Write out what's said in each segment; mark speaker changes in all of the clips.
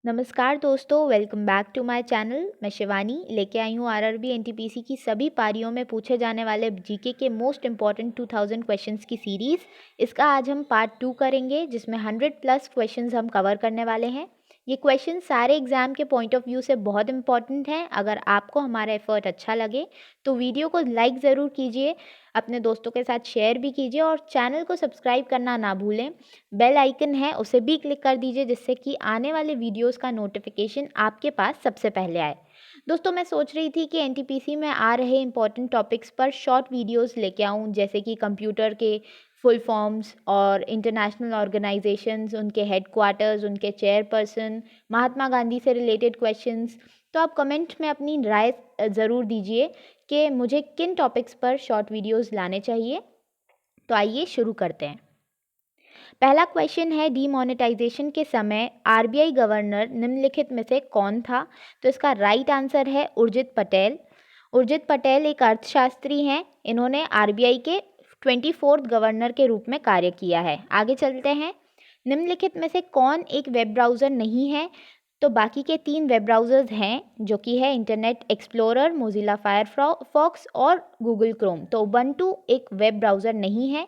Speaker 1: नमस्कार दोस्तों, welcome back to my channel. मैं शिवानी लेके आई हूँ आरआरबी एनटीपीसी की सभी पारियों में पूछे जाने वाले जीके के मोस्ट इम्पॉर्टेंट 2000 क्वेश्चंस की सीरीज़। इसका आज हम पार्ट 2 करेंगे, जिसमें 100+ क्वेश्चंस हम कवर करने वाले हैं। ये क्वेश्चन सारे एग्ज़ाम के पॉइंट ऑफ व्यू से बहुत इंपॉर्टेंट हैं। अगर आपको हमारा एफर्ट अच्छा लगे तो वीडियो को लाइक ज़रूर कीजिए, अपने दोस्तों के साथ शेयर भी कीजिए और चैनल को सब्सक्राइब करना ना भूलें। बेल आइकन है, उसे भी क्लिक कर दीजिए, जिससे कि आने वाले वीडियोस का नोटिफिकेशन आपके पास सबसे पहले आए। दोस्तों, मैं सोच रही थी कि एनटीपीसी में आ रहे इंपॉर्टेंट टॉपिक्स पर शॉर्ट वीडियोस लेके आऊँ, जैसे कि कंप्यूटर के फुल फॉर्म्स और इंटरनेशनल ऑर्गेनाइजेशंस, उनके हेडक्वार्टर्स, उनके चेयरपर्सन, महात्मा गांधी से रिलेटेड क्वेश्चंस। तो आप कमेंट में अपनी राय ज़रूर दीजिए कि मुझे किन टॉपिक्स पर शॉर्ट वीडियोस लाने चाहिए। तो आइए शुरू करते हैं। पहला क्वेश्चन है, डीमोनेटाइजेशन के समय आरबीआई गवर्नर निम्नलिखित में से कौन था? तो इसका राइट आंसर है उर्जित पटेल। उर्जित पटेल एक अर्थशास्त्री हैं। इन्होंने आरबीआई के 24th गवर्नर के रूप में कार्य किया है। आगे चलते हैं। निम्नलिखित में से कौन एक वेब ब्राउज़र नहीं है? तो बाकी के 3 वेब ब्राउज़र्स हैं, जो कि है इंटरनेट एक्सप्लोरर, मोजिला फायरफॉक्स और गूगल क्रोम। तो उबंटू एक वेब ब्राउज़र नहीं है।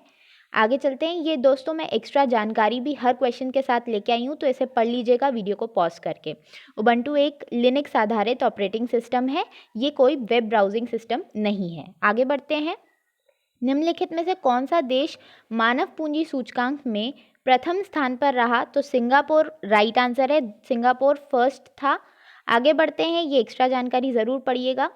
Speaker 1: आगे चलते हैं। ये दोस्तों मैं एक्स्ट्रा जानकारी भी हर क्वेश्चन के साथ लेके आई हूँ, तो इसे पढ़ लीजिएगा वीडियो को पॉज करके। उबंटू एक लिनक्स आधारित ऑपरेटिंग सिस्टम है, ये कोई वेब ब्राउजिंग सिस्टम नहीं है। आगे बढ़ते हैं। निम्नलिखित में से कौन सा देश मानव पूंजी सूचकांक में प्रथम स्थान पर रहा? तो सिंगापुर राइट आंसर है, सिंगापुर फर्स्ट था। आगे बढ़ते हैं, ये एक्स्ट्रा जानकारी ज़रूर पढ़िएगा।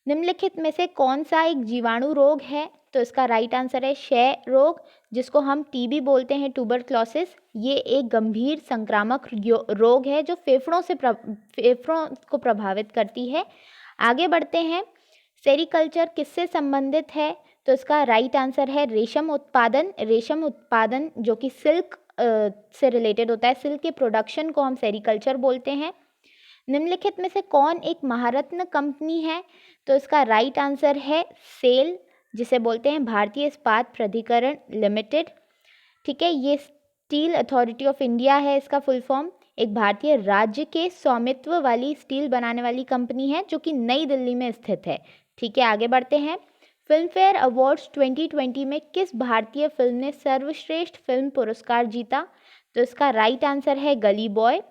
Speaker 1: निम्नलिखित में से कौन सा एक जीवाणु रोग है? तो इसका राइट आंसर है क्षय रोग, जिसको हम टीबी बोलते हैं, ट्यूबरक्लोसिस। ये एक गंभीर संक्रामक रोग है जो फेफड़ों को प्रभावित करती है। आगे बढ़ते हैं। सेरीकल्चर किससे संबंधित है? तो इसका राइट आंसर है रेशम उत्पादन। रेशम उत्पादन जो कि सिल्क से रिलेटेड होता है, सिल्क के प्रोडक्शन को हम सेरीकल्चर बोलते हैं। निम्नलिखित में से कौन एक महारत्न कंपनी है? तो इसका राइट आंसर है सेल, जिसे बोलते हैं भारतीय इस्पात प्राधिकरण लिमिटेड। ठीक है, ये स्टील अथॉरिटी ऑफ इंडिया है इसका फुल फॉर्म। एक भारतीय राज्य के स्वामित्व वाली स्टील बनाने वाली कंपनी है, जो कि नई दिल्ली में स्थित है। ठीक है, आगे बढ़ते हैं। फिल्म फेयर अवार्ड्स 2020 में किस भारतीय फिल्म ने सर्वश्रेष्ठ फिल्म पुरस्कार जीता? तो इसका राइट आंसर है गली बॉय।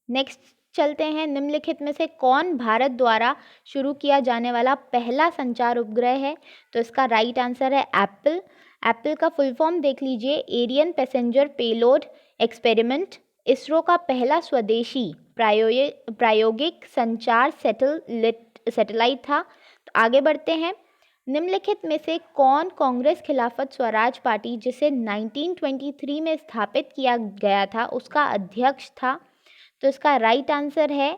Speaker 1: नेक्स्ट चलते हैं। निम्नलिखित में से कौन भारत द्वारा शुरू किया जाने वाला पहला संचार उपग्रह है? तो इसका राइट आंसर है एप्पल। एप्पल का फुल फॉर्म देख लीजिए, Ariane passenger payload experiment. ISRO का पहला स्वदेशी प्रायोगिक संचार सैटेलाइट था। तो आगे बढ़ते हैं। निम्नलिखित में से कौन कांग्रेस खिलाफत स्वराज पार्टी, जिसे 1923 में स्थापित किया गया था, उसका अध्यक्ष था? तो इसका राइट आंसर है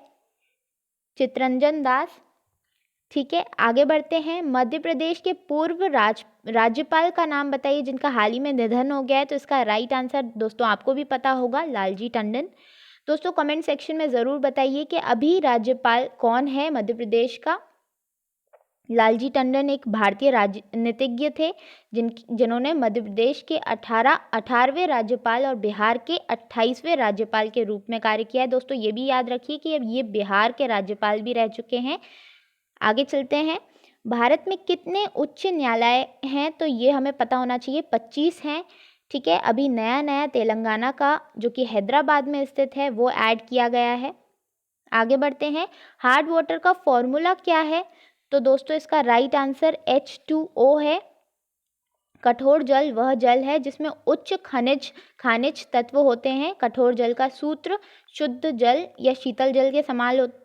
Speaker 1: चितरंजन दास। ठीक है, आगे बढ़ते हैं। मध्य प्रदेश के पूर्व राज्यपाल का नाम बताइए जिनका हाल ही में निधन हो गया है। तो इसका राइट आंसर दोस्तों आपको भी पता होगा, लालजी टंडन। दोस्तों कमेंट सेक्शन में ज़रूर बताइए कि अभी राज्यपाल कौन है मध्य प्रदेश का। लालजी टंडन एक भारतीय राजनीतिज्ञ थे जिन्होंने मध्य प्रदेश के 18वें राज्यपाल और बिहार के 28वें राज्यपाल के रूप में कार्य किया है। दोस्तों ये भी याद रखिए कि अब ये बिहार के राज्यपाल भी रह चुके हैं। आगे चलते हैं। भारत में कितने उच्च न्यायालय हैं? तो ये हमें पता होना चाहिए, 25 हैं। ठीक है, अभी नया तेलंगाना का, जो कि हैदराबाद में स्थित है, वो ऐड किया गया है। आगे बढ़ते हैं। हार्ड वाटर का फॉर्मूला क्या है? तो दोस्तों इसका राइट आंसर H2O है। कठोर जल वह जल है जिसमें उच्च खनिज तत्व होते हैं। कठोर जल का सूत्र शुद्ध जल या शीतल जल के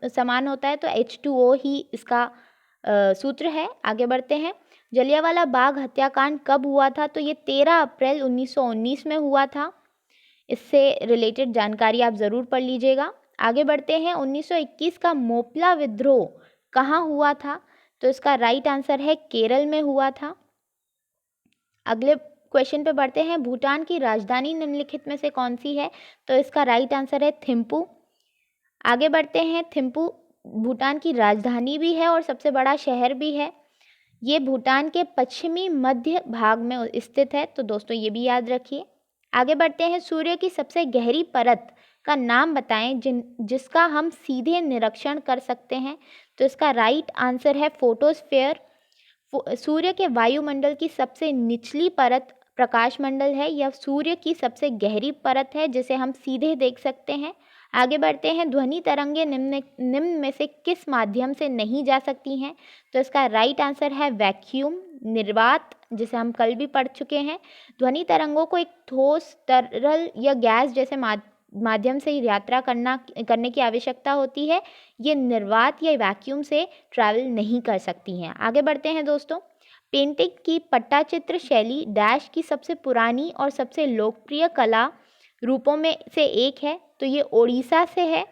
Speaker 1: समान होता है, तो H2O ही इसका सूत्र है। आगे बढ़ते हैं। जलियांवाला बाग हत्याकांड कब हुआ था? तो ये 13 अप्रैल 1919 में हुआ था। इससे रिलेटेड जानकारी आप ज़रूर पढ़ लीजिएगा। आगे बढ़ते हैं। 1921 का मोपला विद्रोह कहाँ हुआ था? तो इसका राइट आंसर है केरल में हुआ था। अगले क्वेश्चन पे बढ़ते हैं। भूटान की राजधानी निम्नलिखित में से कौन सी है? तो इसका राइट आंसर है थिम्पू। आगे बढ़ते हैं। थिम्पू भूटान की राजधानी भी है और सबसे बड़ा शहर भी है। ये भूटान के पश्चिमी मध्य भाग में स्थित है, तो दोस्तों ये भी याद रखिए। आगे बढ़ते हैं। सूर्य की सबसे गहरी परत का नाम बताएं जिसका हम सीधे निरीक्षण कर सकते हैं। तो इसका राइट आंसर है फोटोस्फीयर। सूर्य के वायुमंडल की सबसे निचली परत प्रकाश मंडल है। यह सूर्य की सबसे गहरी परत है जिसे हम सीधे देख सकते हैं। आगे बढ़ते हैं, ध्वनि तरंगे निम्न में से किस माध्यम से नहीं जा सकती हैं। तो इसका राइट आंसर है वैक्यूम, निर्वात, जिसे हम कल भी पढ़ चुके हैं। ध्वनि तरंगों को एक ठोस, तरल या गैस जैसे माध्यम से यात्रा करने की आवश्यकता होती है। ये निर्वात या वैक्यूम से ट्रैवल नहीं कर सकती हैं। आगे बढ़ते हैं दोस्तों, पेंटिंग की पट्टाचित्र शैली डैश की सबसे पुरानी और सबसे लोकप्रिय कला रूपों में से एक है। तो ये ओडिशा से है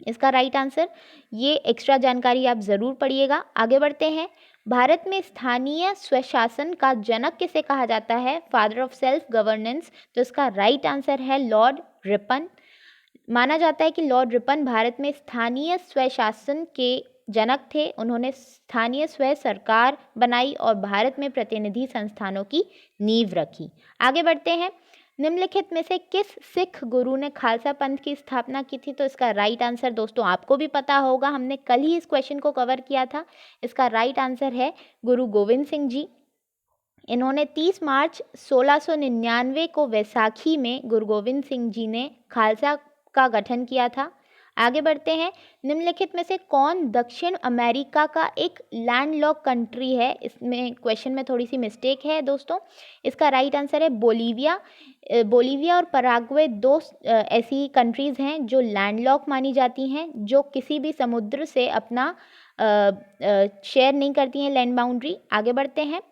Speaker 1: इसका राइट आंसर। ये एक्स्ट्रा जानकारी आप ज़रूर पढ़िएगा। आगे बढ़ते हैं, भारत में स्थानीय स्वशासन का जनक किसे कहा जाता है, फादर ऑफ सेल्फ गवर्नेंस। तो इसका राइट आंसर है लॉर्ड रिपन। माना जाता है कि लॉर्ड रिपन भारत में स्थानीय स्वशासन के जनक थे। उन्होंने स्थानीय स्व सरकार बनाई और भारत में प्रतिनिधि संस्थानों की नींव रखी। आगे बढ़ते हैं, निम्नलिखित में से किस सिख गुरु ने खालसा पंथ की स्थापना की थी। तो इसका राइट आंसर दोस्तों आपको भी पता होगा, हमने कल ही इस क्वेश्चन को कवर किया था। इसका राइट आंसर है गुरु गोविंद सिंह जी। इन्होंने 30 मार्च 1699 को वैसाखी में गुरु गोविंद सिंह जी ने खालसा का गठन किया था। आगे बढ़ते हैं, निम्नलिखित में से कौन दक्षिण अमेरिका का एक लैंडलॉक कंट्री है। इसमें क्वेश्चन में थोड़ी सी मिस्टेक है दोस्तों। इसका राइट आंसर है बोलीविया। बोलीविया और पराग्वे दो ऐसी कंट्रीज़ हैं जो लैंडलॉक मानी जाती हैं, जो किसी भी समुद्र से अपना शेयर नहीं करती हैं लैंड बाउंड्री। आगे बढ़ते हैं,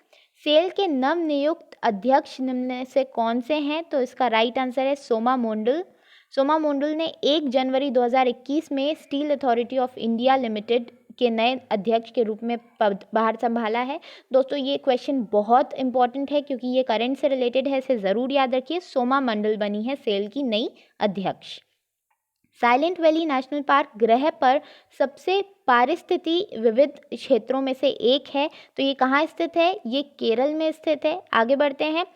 Speaker 1: सेल के नवनियुक्त अध्यक्ष निम्न से कौन से हैं। तो इसका राइट आंसर है सोमा मोंडल। सोमा मोंडल ने 1 जनवरी 2021 में steel authority of India limited के नए अध्यक्ष के रूप में पदभार संभाला है। दोस्तों ये क्वेश्चन बहुत इंपॉर्टेंट है क्योंकि ये करंट से रिलेटेड है, इसे ज़रूर याद रखिए। सोमा मंडल बनी है सेल की नई अध्यक्ष। साइलेंट वैली नेशनल पार्क ग्रह पर सबसे पारिस्थिति विविध क्षेत्रों में से एक है। तो ये कहाँ स्थित है, ये केरल में स्थित है। आगे बढ़ते हैं,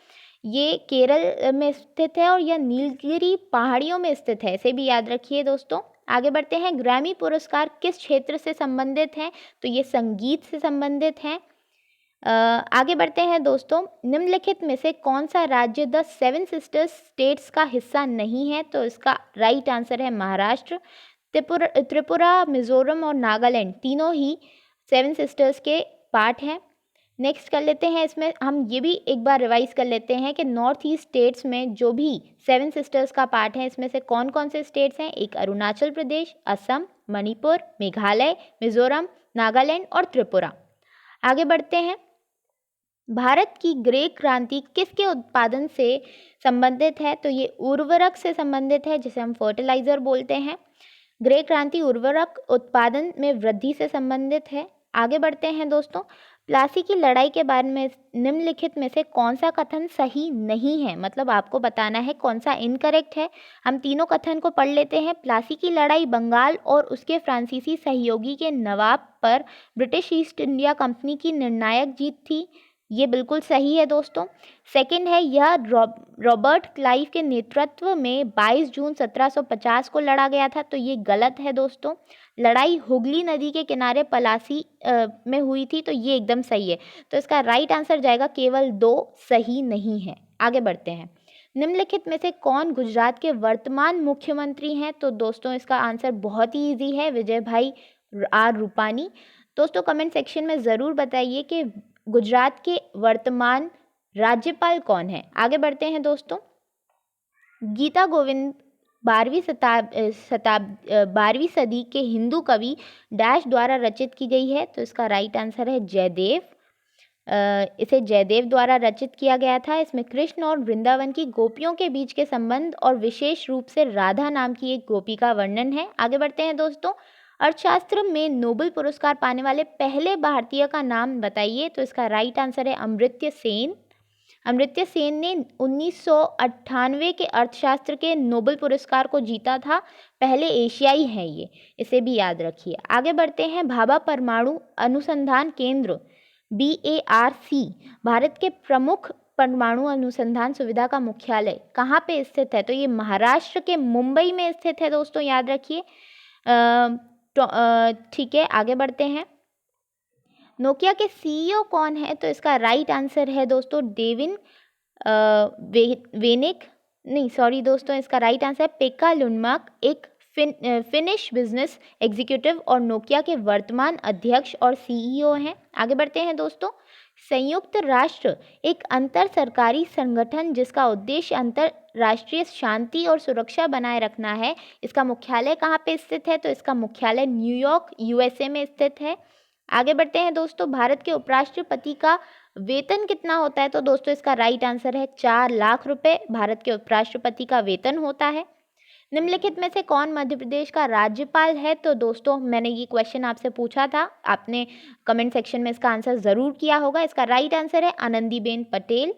Speaker 1: ये केरल में स्थित है और यह नीलगिरी पहाड़ियों में स्थित है, इसे भी याद रखिए दोस्तों। आगे बढ़ते हैं, ग्रैमी पुरस्कार किस क्षेत्र से संबंधित हैं। तो ये संगीत से संबंधित हैं। आगे बढ़ते हैं दोस्तों, निम्नलिखित में से कौन सा राज्य द 7 सिस्टर्स स्टेट्स का हिस्सा नहीं है। तो इसका राइट आंसर है महाराष्ट्र। त्रिपुरा, मिजोरम और नागालैंड तीनों ही 7 सिस्टर्स के पार्ट हैं। नेक्स्ट कर लेते हैं, इसमें हम ये भी एक बार रिवाइज कर लेते हैं कि नॉर्थ ईस्ट स्टेट्स में जो भी 7 सिस्टर्स का पार्ट है, इसमें से कौन कौन से स्टेट्स हैं। एक अरुणाचल प्रदेश, असम, मणिपुर, मेघालय, मिजोरम, नागालैंड और त्रिपुरा। आगे बढ़ते हैं, भारत की ग्रे क्रांति किसके उत्पादन से संबंधित है। तो ये उर्वरक से संबंधित है, जिसे हम फर्टिलाइजर बोलते हैं। ग्रे क्रांति उर्वरक उत्पादन में वृद्धि से संबंधित है। आगे बढ़ते हैं दोस्तों, प्लासी की लड़ाई के बारे में निम्नलिखित में से कौन सा कथन सही नहीं है, मतलब आपको बताना है कौन सा इनकरेक्ट है। हम तीनों कथन को पढ़ लेते हैं। प्लासी की लड़ाई बंगाल और उसके फ्रांसीसी सहयोगी के नवाब पर ब्रिटिश ईस्ट इंडिया कंपनी की निर्णायक जीत थी, ये बिल्कुल सही है दोस्तों। सेकंड है, यह रॉबर्ट क्लाइव के नेतृत्व में 22 जून 1750 को लड़ा गया था, तो ये गलत है दोस्तों। लड़ाई हुगली नदी के किनारे पलासी में हुई थी, तो ये एकदम सही है। तो इसका राइट आंसर जाएगा, केवल 2 सही नहीं है। आगे बढ़ते हैं, निम्नलिखित में से कौन गुजरात के वर्तमान मुख्यमंत्री हैं। तो दोस्तों इसका आंसर बहुत ही ईजी है, विजय भाई आर रूपानी। दोस्तों कमेंट सेक्शन में ज़रूर बताइए कि गुजरात के वर्तमान राज्यपाल कौन है। आगे बढ़ते हैं दोस्तों, गीता गोविंद 12वीं सदी के हिंदू कवि डैश द्वारा रचित की गई है। तो इसका राइट आंसर है जयदेव। इसे जयदेव द्वारा रचित किया गया था। इसमें कृष्ण और वृंदावन की गोपियों के बीच के संबंध और विशेष रूप से राधा नाम की एक गोपी का वर्णन है। आगे बढ़ते हैं दोस्तों, अर्थशास्त्र में नोबेल पुरस्कार पाने वाले पहले भारतीय का नाम बताइए। तो इसका राइट आंसर है अमर्त्य सेन। अमर्त्य सेन ने 1998 के अर्थशास्त्र के नोबेल पुरस्कार को जीता था, पहले एशियाई हैं ये, इसे भी याद रखिए। आगे बढ़ते हैं, भाभा परमाणु अनुसंधान केंद्र BARC भारत के प्रमुख परमाणु अनुसंधान सुविधा का मुख्यालय कहाँ पे स्थित है? तो ये महाराष्ट्र के मुंबई में स्थित है दोस्तों, याद रखिए। ठीक है, आगे बढ़ते हैं। नोकिया के सीईओ कौन है? तो इसका राइट आंसर है दोस्तों डेविन वेनिक, नहीं सॉरी दोस्तों, इसका राइट आंसर है पेक्का लुंडमार्क, एक फिनिश बिजनेस एग्जीक्यूटिव और नोकिया के वर्तमान अध्यक्ष और सीईओ हैं। आगे बढ़ते हैं दोस्तों। संयुक्त राष्ट्र एक अंतर सरकारी संगठन जिसका उद्देश्य अंतरराष्ट्रीय शांति और सुरक्षा बनाए रखना है। इसका मुख्यालय कहाँ पे स्थित है? तो इसका मुख्यालय न्यूयॉर्क यूएसए में स्थित है। आगे बढ़ते हैं दोस्तों। भारत के उपराष्ट्रपति का वेतन कितना होता है? तो दोस्तों इसका राइट आंसर है 4 लाख रुपए भारत के उपराष्ट्रपति का वेतन होता है। निम्नलिखित में से कौन मध्य प्रदेश का राज्यपाल है? तो दोस्तों मैंने ये क्वेश्चन आपसे पूछा था, आपने कमेंट सेक्शन में इसका आंसर ज़रूर किया होगा। इसका राइट आंसर है आनंदीबेन पटेल।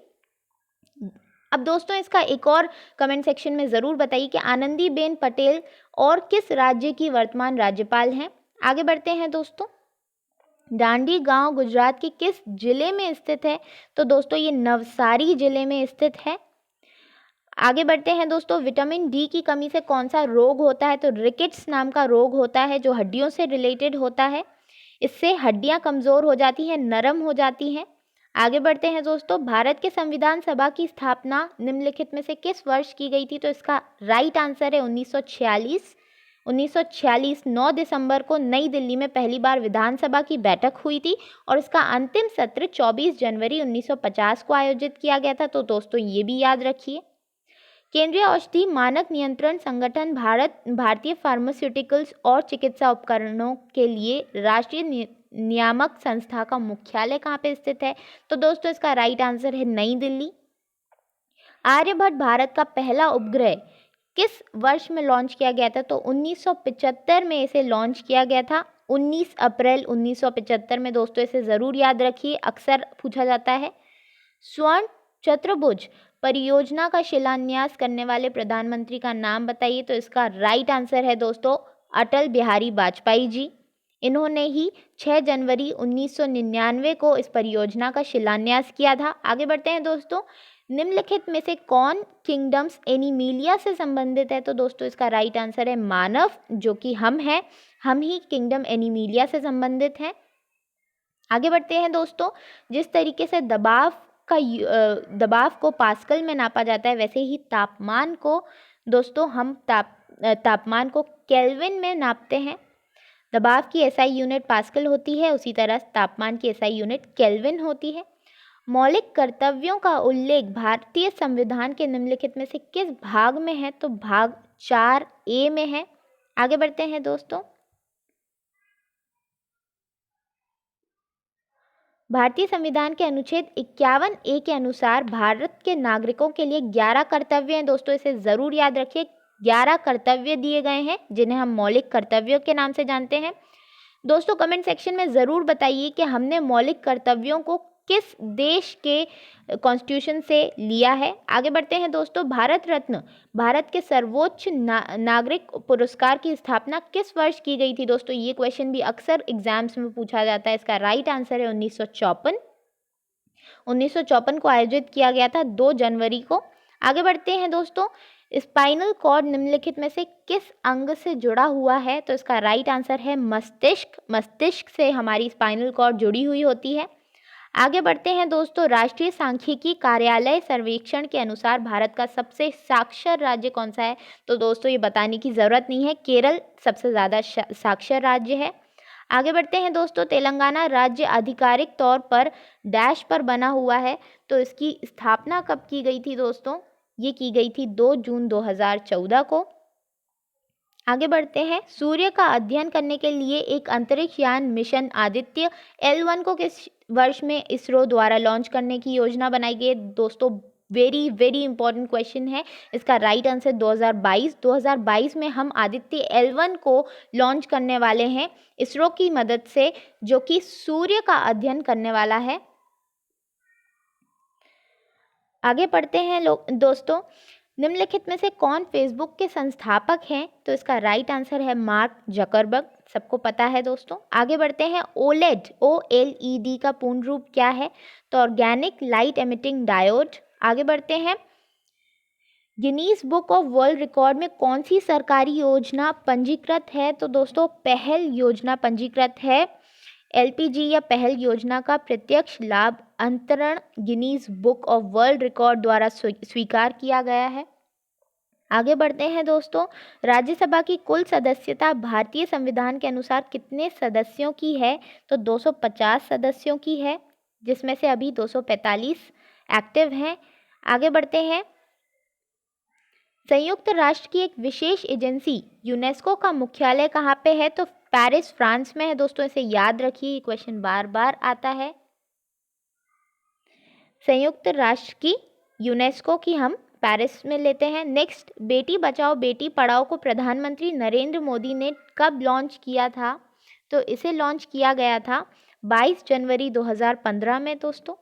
Speaker 1: अब दोस्तों इसका एक और कमेंट सेक्शन में ज़रूर बताइए कि आनंदीबेन पटेल और किस राज्य की वर्तमान राज्यपाल हैं। आगे बढ़ते हैं दोस्तों। डांडी गांव गुजरात के किस जिले में स्थित है? तो दोस्तों ये नवसारी जिले में स्थित है। आगे बढ़ते हैं दोस्तों। विटामिन डी की कमी से कौन सा रोग होता है? तो रिकेट्स नाम का रोग होता है जो हड्डियों से रिलेटेड होता है। इससे हड्डियां कमज़ोर हो जाती हैं, नरम हो जाती हैं। आगे बढ़ते हैं दोस्तों। भारत के संविधान सभा की स्थापना निम्नलिखित में से किस वर्ष की गई थी? तो इसका राइट आंसर है 1946। 1946 9 दिसंबर को नई दिल्ली में पहली बार विधानसभा की बैठक हुई थी और इसका अंतिम सत्र 24 जनवरी 1950 को आयोजित किया गया था। तो दोस्तों ये भी याद रखिए। केंद्रीय औषधि मानक नियंत्रण संगठन भारतीय फार्मास्यूटिकल्स और चिकित्सा उपकरणों के लिए राष्ट्रीय नियामक संस्था का मुख्यालय कहाँ पे स्थित है? तो दोस्तों इसका राइट आंसर है नई दिल्ली। आर्यभट्ट भारत का पहला उपग्रह किस वर्ष में लॉन्च किया गया था? तो 1975 में इसे लॉन्च किया गया था, 19 अप्रैल 1975 में। दोस्तों इसे ज़रूर याद रखिए, अक्सर पूछा जाता है। स्वर्ण चतुर्भुज परियोजना का शिलान्यास करने वाले प्रधानमंत्री का नाम बताइए। तो इसका राइट आंसर है दोस्तों अटल बिहारी वाजपेयी जी। इन्होंने ही 6 जनवरी 1999 को इस परियोजना का शिलान्यास किया था। आगे बढ़ते हैं दोस्तों। निम्नलिखित में से कौन किंगडम्स एनिमिलिया से संबंधित है? तो दोस्तों इसका राइट आंसर है मानव, जो कि हम हैं, हम ही किंगडम एनिमिलिया से संबंधित हैं। आगे बढ़ते हैं दोस्तों। जिस तरीके से दबाव को पास्कल में नापा जाता है, वैसे ही तापमान को दोस्तों हम तापमान को केल्विन में नापते हैं। दबाव की एसआई यूनिट पास्कल होती है, उसी तरह तापमान की एसआई यूनिट केल्विन होती है। मौलिक कर्तव्यों का उल्लेख भारतीय संविधान के निम्नलिखित में से किस भाग में है? तो भाग 4A में है। आगे बढ़ते हैं दोस्तों। भारतीय संविधान के अनुच्छेद 51A के अनुसार भारत के नागरिकों के लिए 11 कर्तव्य हैं। दोस्तों इसे ज़रूर याद रखिए, 11 कर्तव्य दिए गए हैं जिन्हें हम मौलिक कर्तव्यों के नाम से जानते हैं। दोस्तों कमेंट सेक्शन में ज़रूर बताइए कि हमने मौलिक कर्तव्यों को किस देश के कॉन्स्टिट्यूशन से लिया है। आगे बढ़ते हैं दोस्तों। भारत रत्न भारत के सर्वोच्च नागरिक पुरस्कार की स्थापना किस वर्ष की गई थी? दोस्तों ये क्वेश्चन भी अक्सर एग्जाम्स में पूछा जाता है। इसका राइट आंसर है 1954। 1954 को आयोजित किया गया था 2 जनवरी को। आगे बढ़ते हैं दोस्तों। स्पाइनल कॉर्ड निम्नलिखित में से किस अंग से जुड़ा हुआ है? तो इसका राइट आंसर है मस्तिष्क। मस्तिष्क से हमारी स्पाइनल कॉर्ड जुड़ी हुई होती है। आगे बढ़ते हैं दोस्तों। राष्ट्रीय सांख्यिकी कार्यालय सर्वेक्षण के अनुसार भारत का सबसे साक्षर राज्य कौन सा है? तो दोस्तों ये बताने की ज़रूरत नहीं है, केरल सबसे ज़्यादा साक्षर राज्य है। आगे बढ़ते हैं दोस्तों। तेलंगाना राज्य आधिकारिक तौर पर डैश पर बना हुआ है, तो इसकी स्थापना कब की गई थी? दोस्तों ये की गई थी 2 जून 2014 को। आगे बढ़ते हैं। सूर्य का अध्ययन करने के लिए एक अंतरिक्ष यान मिशन आदित्य L1 को किस वर्ष में इसरो द्वारा लॉन्च करने की योजना बनाई गई? दोस्तों वेरी वेरी इंपॉर्टेंट क्वेश्चन है। इसका राइट आंसर 2022। 2022 में हम आदित्य L1 को लॉन्च करने वाले हैं इसरो की मदद से, जो कि सूर्य का अध्ययन करने वाला है। आगे पढ़ते हैं दोस्तों। निम्नलिखित में से कौन फेसबुक के संस्थापक हैं? तो इसका राइट आंसर है मार्क जकरबर्ग। सबको पता है दोस्तों। आगे बढ़ते हैं, ओलेड OLED का पूर्ण रूप क्या है? तो ऑर्गेनिक लाइट एमिटिंग डायोड। आगे बढ़ते हैं, Guinness book of world record में कौन सी सरकारी योजना पंजीकृत है? तो दोस्तों पहल योजना पंजीकृत है। LPG या पहल योजना का प्रत्यक्ष लाभ अंतरण Guinness book of world record द्वारा स्वीकार किया गया है। आगे बढ़ते हैं दोस्तों, राज्यसभा की कुल सदस्यता भारतीय संविधान के अनुसार कितने सदस्यों की है? तो 250 सदस्यों की है, जिसमें से अभी 245 एक्टिव हैं। आगे बढ़ते हैं, संयुक्त राष्ट्र की एक विशेष एजेंसी यूनेस्को का मुख्यालय कहाँ पे है? तो पेरिस फ्रांस में है दोस्तों, इसे याद रखिए, ये क्वेश्चन बार बार आता है। संयुक्त राष्ट्र की यूनेस्को की हम पेरिस में लेते हैं। नेक्स्ट, बेटी बचाओ बेटी पढ़ाओ को प्रधानमंत्री नरेंद्र मोदी ने कब लॉन्च किया था? तो इसे लॉन्च किया गया था 22 जनवरी 2015 में दोस्तों।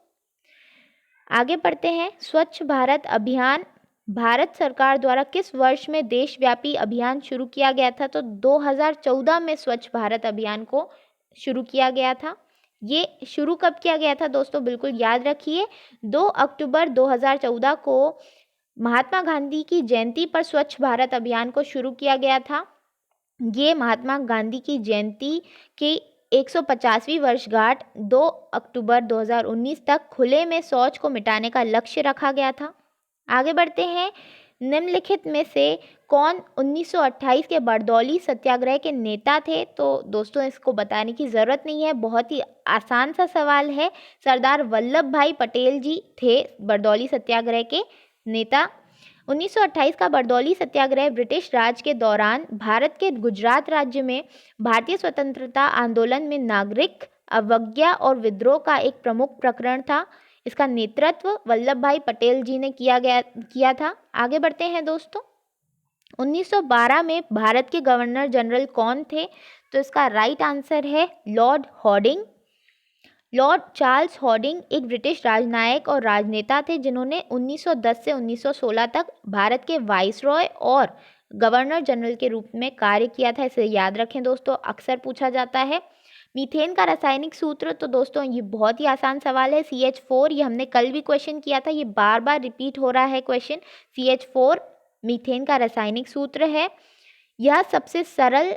Speaker 1: आगे बढ़ते हैं, स्वच्छ भारत अभियान भारत सरकार द्वारा किस वर्ष में देशव्यापी अभियान शुरू किया गया था? तो 2014 में स्वच्छ भारत अभियान को शुरू किया गया था। ये शुरू कब किया गया था दोस्तों? बिल्कुल याद रखिए, 2 अक्टूबर 2014 को महात्मा गांधी की जयंती पर स्वच्छ भारत अभियान को शुरू किया गया था। ये महात्मा गांधी की जयंती की 150वीं वर्षगांठ 2 अक्टूबर 2019 तक खुले में शौच को मिटाने का लक्ष्य रखा गया था। आगे बढ़ते हैं, निम्नलिखित में से कौन 1928 के बरदौली सत्याग्रह के नेता थे? तो दोस्तों इसको बताने की ज़रूरत नहीं है, बहुत ही आसान सा सवाल है। सरदार वल्लभ भाई पटेल जी थे बरदौली सत्याग्रह के नेता। 1928 का बरदौली सत्याग्रह ब्रिटिश राज के दौरान भारत के गुजरात राज्य में भारतीय स्वतंत्रता आंदोलन में नागरिक अवज्ञा और विद्रोह का एक प्रमुख प्रकरण था। इसका नेतृत्व वल्लभ भाई पटेल जी ने किया था। आगे बढ़ते हैं दोस्तों, 1912 में भारत के गवर्नर जनरल कौन थे? तो इसका राइट आंसर है Lord Harding. Lord Charles Harding एक ब्रिटिश राजनायक और राजनेता थे, जिन्होंने 1910 से 1916 तक भारत के वाइसरॉय और गवर्नर जनरल के रूप में कार्य किया था। इसे याद रखें दोस्तों, अक्सर पूछा जाता है। मीथेन का रासायनिक सूत्र, तो दोस्तों ये बहुत ही आसान सवाल है, CH4। ये हमने कल भी क्वेश्चन किया था, ये बार बार रिपीट हो रहा है क्वेश्चन। CH4 मीथेन का रासायनिक सूत्र है। यह सबसे सरल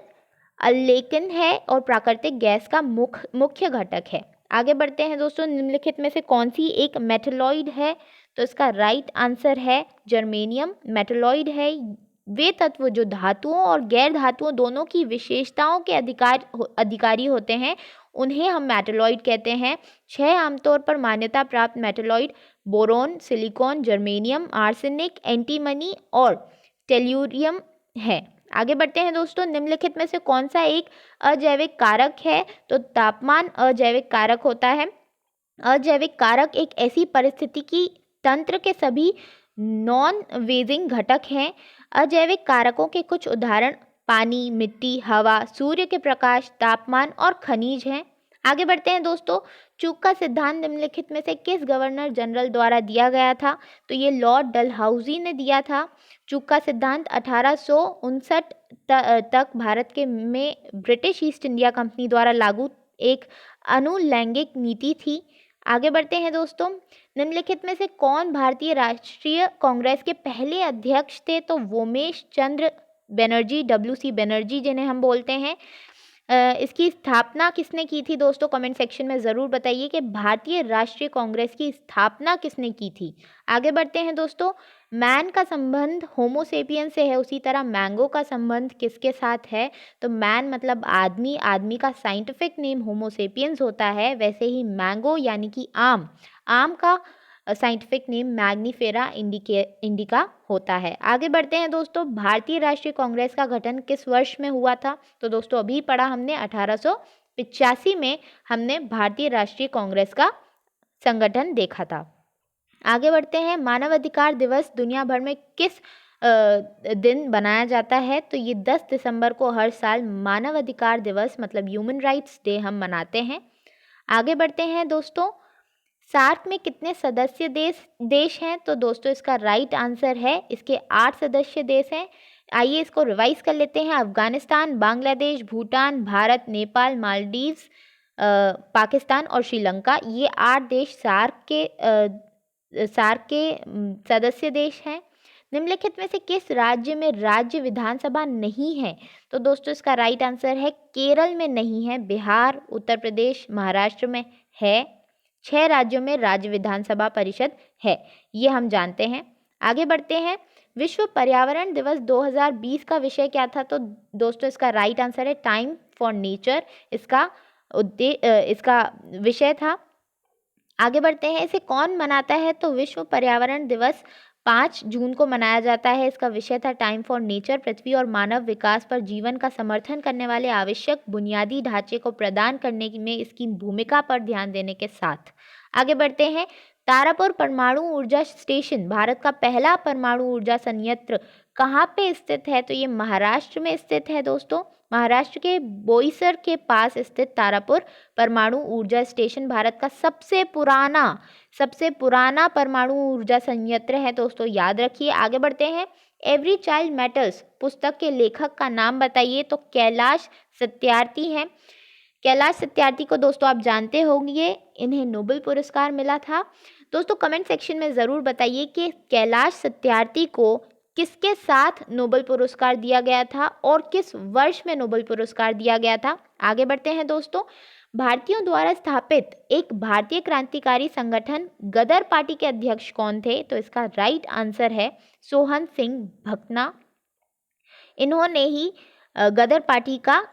Speaker 1: अल्लेकिन है और प्राकृतिक गैस का मुख्य घटक है। आगे बढ़ते हैं दोस्तों, निम्नलिखित में से कौन सी एक मेटलॉइड है? तो इसका राइट आंसर है जर्मेनियम। मेटलॉइड है वे तत्व जो धातुओं और गैर धातुओं दोनों की विशेषताओं के अधिकारी होते हैं, उन्हें हम मेटलॉइड कहते हैं। 6 आमतौर पर मान्यता प्राप्त metalloid boron, silicon, germanium, arsenic, antimony और टेल्यूरियम है। आगे बढ़ते हैं दोस्तों, निम्नलिखित में से कौन सा एक अजैविक कारक है? तो तापमान अजैविक कारक होता है। अजैविक कारक एक ऐसी परिस्थितिकी तंत्र के सभी नॉन वेजिंग घटक हैं। अजैविक कारकों के कुछ उदाहरण पानी, मिट्टी, हवा, सूर्य के प्रकाश, तापमान और खनिज हैं। आगे बढ़ते हैं दोस्तों, चूक का सिद्धांत निम्नलिखित में से किस गवर्नर जनरल द्वारा दिया गया था? तो ये लॉर्ड डलहौजी ने दिया था। चूक का सिद्धांत 1859 तक भारत के में ब्रिटिश ईस्ट इंडिया कंपनी द्वारा लागू एक अनुलैंगिक नीति थी। आगे बढ़ते हैं दोस्तों, निम्नलिखित में से कौन भारतीय राष्ट्रीय कांग्रेस के पहले अध्यक्ष थे? तो वोमेश चंद्र बनर्जी, WC बनर्जी जिन्हें हम बोलते हैं। इसकी स्थापना किसने की थी दोस्तों? कमेंट सेक्शन में ज़रूर बताइए कि भारतीय राष्ट्रीय कांग्रेस की स्थापना किसने की थी। आगे बढ़ते हैं दोस्तों, मैन का संबंध होमोसेपियन से है, उसी तरह मैंगो का संबंध किसके साथ है? तो मैन मतलब आदमी, आदमी का साइंटिफिक नेम होमोसेपियंस होता है, वैसे ही मैंगो यानी कि आम, आम का साइंटिफिक नेम मैग्नीफेरा इंडिका होता है। आगे बढ़ते हैं दोस्तों, भारतीय राष्ट्रीय कांग्रेस का गठन किस वर्ष में हुआ था? तो दोस्तों अभी पढ़ा हमने 1885 में हमने भारतीय राष्ट्रीय कांग्रेस का संगठन देखा था। आगे बढ़ते हैं, मानवाधिकार दिवस दुनिया भर में किस दिन बनाया जाता है? तो ये 10 दिसंबर को हर साल मानवाधिकार दिवस मतलब ह्यूमन राइट्स डे हम मनाते हैं। आगे बढ़ते हैं दोस्तों, सार्क में कितने सदस्य देश हैं? तो दोस्तों इसका राइट आंसर है इसके 8 सदस्य देश हैं। आइए इसको रिवाइज कर लेते हैं। अफगानिस्तान, बांग्लादेश, भूटान, भारत, नेपाल, मालदीव्स, पाकिस्तान और श्रीलंका, ये 8 देश सार्क के सदस्य देश हैं। निम्नलिखित में से किस राज्य में राज्य विधानसभा नहीं है? तो दोस्तों इसका राइट आंसर है केरल में नहीं है, बिहार, उत्तर प्रदेश, महाराष्ट्र में है। 6 राज्यों में राज्य विधानसभा परिषद है, ये हम जानते हैं। आगे बढ़ते हैं। विश्व पर्यावरण दिवस 2020 का विषय क्या था? तो दोस्तों इसका राइट आंसर है टाइम फॉर नेचर, इसका विषय था। आगे बढ़ते हैं। इसे कौन मनाता है? तो विश्व पर्यावरण दिवस 5 जून को मनाया जाता है। इसका विषय था टाइम फॉर नेचर, पृथ्वी और मानव विकास पर जीवन का समर्थन करने वाले आवश्यक बुनियादी ढांचे को प्रदान करने में इसकी भूमिका पर ध्यान देने के साथ। आगे बढ़ते हैं। तारापुर परमाणु ऊर्जा स्टेशन भारत का पहला परमाणु ऊर्जा संयंत्र कहाँ पे स्थित है? तो ये महाराष्ट्र में स्थित है दोस्तों। महाराष्ट्र के बोईसर के पास स्थित तारापुर परमाणु ऊर्जा स्टेशन भारत का सबसे पुराना परमाणु ऊर्जा संयंत्र है दोस्तों, याद रखिए। आगे बढ़ते हैं। एवरी चाइल्ड मैटर्स पुस्तक के लेखक का नाम बताइए? तो कैलाश सत्यार्थी हैं। कैलाश सत्यार्थी को दोस्तों आप जानते होंगे, इन्हें नोबेल पुरस्कार मिला था। दोस्तों कमेंट सेक्शन में ज़रूर बताइए कि कैलाश सत्यार्थी को किसके साथ नोबेल पुरस्कार दिया गया था और किस वर्ष में नोबेल पुरस्कार दिया गया था। आगे बढ़ते हैं दोस्तों। भारतीयों द्वारा स्थापित एक भारतीय क्रांतिकारी संगठन गदर पार्टी के अध्यक्ष कौन थे? तो इसका राइट आंसर है सोहन सिंह भकना। इन्होंने ही गदर पार्टी का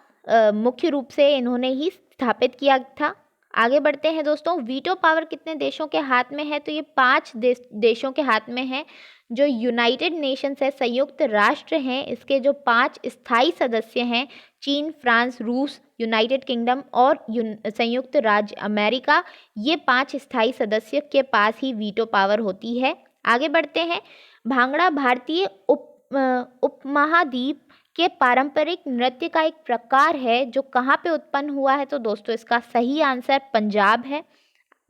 Speaker 1: मुख्य रूप से इन्होंने ही स्थापित किया था। आगे बढ़ते हैं दोस्तों। वीटो पावर कितने देशों के हाथ में है? तो ये 5 देशों के हाथ में है। जो यूनाइटेड नेशंस है, संयुक्त राष्ट्र हैं, इसके जो 5 स्थायी सदस्य हैं, चीन, फ्रांस, रूस, यूनाइटेड किंगडम और संयुक्त राज्य अमेरिका, ये 5 स्थायी सदस्य के पास ही वीटो पावर होती है। आगे बढ़ते हैं। भांगड़ा भारतीय उपमहाद्वीप के पारंपरिक नृत्य का एक प्रकार है जो कहाँ पे उत्पन्न हुआ है? तो दोस्तों इसका सही आंसर पंजाब है।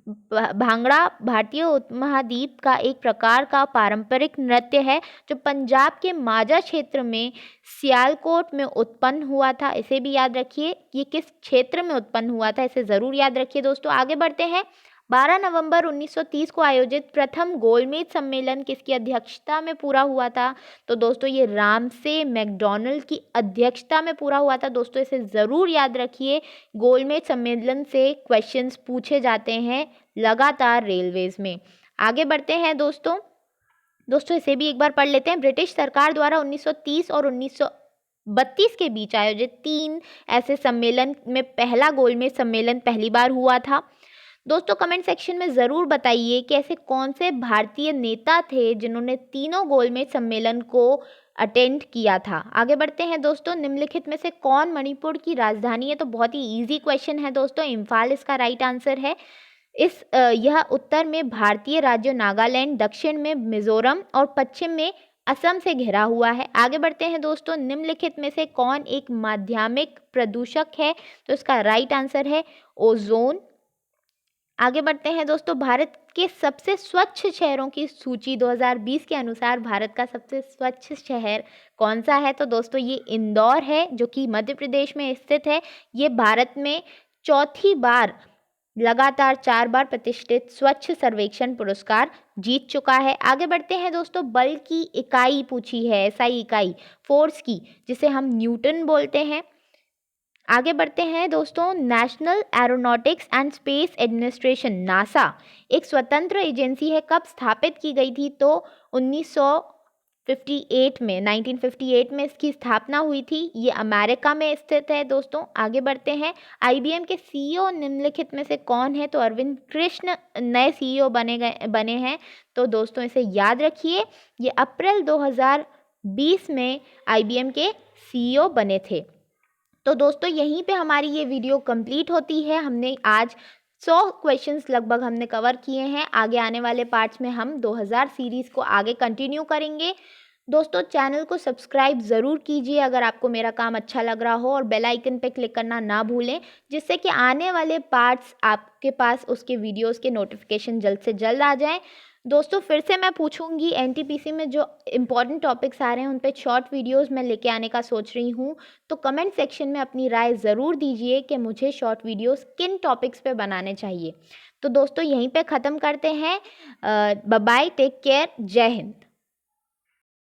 Speaker 1: भांगड़ा भारतीय उपमहाद्वीप का एक प्रकार का पारंपरिक नृत्य है जो पंजाब के माझा क्षेत्र में सियालकोट में उत्पन्न हुआ था। इसे भी याद रखिए, ये किस क्षेत्र में उत्पन्न हुआ था, इसे ज़रूर याद रखिए दोस्तों। आगे बढ़ते हैं। 12 नवंबर 1930 को आयोजित प्रथम गोलमेज सम्मेलन किसकी अध्यक्षता में पूरा हुआ था? तो दोस्तों ये रामसे मैकडॉनल्ड की अध्यक्षता में पूरा हुआ था। दोस्तों इसे ज़रूर याद रखिए, गोलमेज सम्मेलन से क्वेश्चंस पूछे जाते हैं लगातार रेलवेज में। आगे बढ़ते हैं दोस्तों इसे भी एक बार पढ़ लेते हैं। ब्रिटिश सरकार द्वारा 1930 और 1932 के बीच आयोजित 3 ऐसे सम्मेलन में पहला गोलमेज सम्मेलन पहली बार हुआ था। दोस्तों कमेंट सेक्शन में ज़रूर बताइए कि ऐसे कौन से भारतीय नेता थे जिन्होंने तीनों गोलमेज सम्मेलन को अटेंड किया था। आगे बढ़ते हैं दोस्तों। निम्नलिखित में से कौन मणिपुर की राजधानी है? तो बहुत ही इजी क्वेश्चन है दोस्तों, इम्फाल इसका राइट आंसर है। यह उत्तर में भारतीय राज्यों नागालैंड, दक्षिण में मिजोरम और पश्चिम में असम से घिरा हुआ है। आगे बढ़ते हैं दोस्तों। निम्नलिखित में से कौन एक माध्यमिक प्रदूषक है? तो इसका राइट आंसर है ओजोन। आगे बढ़ते हैं दोस्तों। भारत के सबसे स्वच्छ शहरों की सूची 2020 के अनुसार भारत का सबसे स्वच्छ शहर कौन सा है? तो दोस्तों ये इंदौर है जो कि मध्य प्रदेश में स्थित है। ये भारत में चौथी बार लगातार 4 बार प्रतिष्ठित स्वच्छ सर्वेक्षण पुरस्कार जीत चुका है। आगे बढ़ते हैं दोस्तों। बल की इकाई पूछी है, एसआई इकाई, फोर्स की, जिसे हम न्यूटन बोलते हैं। आगे बढ़ते हैं दोस्तों। National aeronautics and space administration NASA एक स्वतंत्र एजेंसी है, कब स्थापित की गई थी? तो 1958 में इसकी स्थापना हुई थी। ये अमेरिका में स्थित है दोस्तों। आगे बढ़ते हैं। आईबीएम के सीईओ निम्नलिखित में से कौन है? तो अरविंद कृष्ण नए सीईओ बने हैं। तो दोस्तों इसे याद रखिए, ये अप्रैल 2020 में आईबीएम के सीईओ बने थे। तो दोस्तों यहीं पे हमारी ये वीडियो कंप्लीट होती है। हमने आज 100 क्वेश्चंस लगभग हमने कवर किए हैं। आगे आने वाले पार्ट्स में हम 2000 सीरीज़ को आगे कंटिन्यू करेंगे। दोस्तों चैनल को सब्सक्राइब ज़रूर कीजिए अगर आपको मेरा काम अच्छा लग रहा हो, और बेल आइकन पे क्लिक करना ना भूलें, जिससे कि आने वाले पार्ट्स आपके पास उसके वीडियोस के नोटिफिकेशन जल्द से जल्द आ जाएं। दोस्तों फिर से मैं पूछूंगी, एनटीपीसी में जो इम्पोर्टेंट टॉपिक्स आ रहे हैं उन पे शॉर्ट वीडियोस मैं लेके आने का सोच रही हूँ। तो कमेंट सेक्शन में अपनी राय ज़रूर दीजिए कि मुझे शॉर्ट वीडियोस किन टॉपिक्स पे बनाने चाहिए। तो दोस्तों यहीं पे ख़त्म करते हैं। बाय बाय, टेक केयर, जय हिंद।